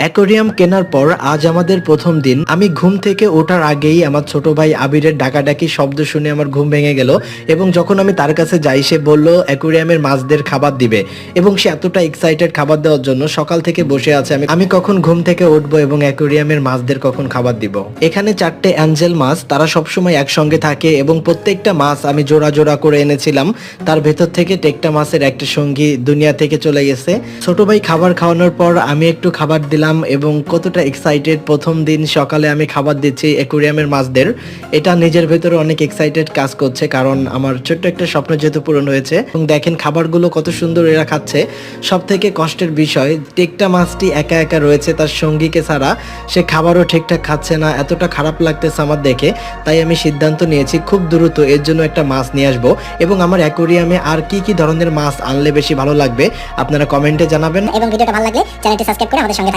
Aquarium কেনার পর আজ আমাদের প্রথম দিন। আমি ঘুম থেকে ওঠার আগেই আমার ছোট ভাই আবিরের ডাকাডাকি শব্দ শুনে আমার ঘুম ভেঙে গেল এবং যখন আমি তার কাছে যাই সে বলল অ্যাকোয়ারিয়ামের মাছদের খাবার দিবে এবং সে এতটা এক্সাইটেড খাবার দেওয়ার জন্য সকাল থেকে বসে আছে আমি কখন ঘুম থেকে উঠবো এবং অ্যাকোয়ারিয়ামের মাছদের কখন খাবার দিব। এখানে 4টে অ্যাঞ্জেল মাছ, তারা সবসময় একসঙ্গে থাকে এবং প্রত্যেকটা মাছ আমি জোড়া জোড়া করে এনেছিলাম। তার ভেতর থেকে টেকটা মাছের একটা সঙ্গী দুনিয়া থেকে চলে গেছে। ছোট ভাই খাবার খাওয়ানোর পর আমি একটু খাবার দিলাম এবং কতটা এক্সাইটেড, প্রথম দিন সকালে আমি খাবার দিচ্ছি অ্যাকোয়ারিয়ামের মাছদের। এটা নিজের ভেতরে অনেক এক্সাইটেড কাজ করছে কারণ আমার ছোট্ট একটা স্বপ্ন যেহেতু পূরণ হয়েছে। এবং দেখেন খাবারগুলো কত সুন্দর এরা খাচ্ছে। সব থেকে কষ্টের বিষয়, টেকটা মাছটি একা একা রয়েছে, তার সঙ্গীকে ছাড়া সে খাবারও ঠিকঠাক খাচ্ছে না। এতটা খারাপ লাগতেছে আমার দেখে, তাই আমি সিদ্ধান্ত নিয়েছি খুব দ্রুত এর জন্য একটা মাছ নিয়ে আসবো এবং আমার অ্যাকোয়ারিয়ামে আর কি কি ধরনের মাছ আনলে বেশি ভালো লাগবে আপনারা কমেন্টে জানাবেন। এবং ভিডিওটা ভালো লাগলে চ্যানেলটি সাবস্ক্রাইব করে আমাদের সঙ্গে থাকবেন।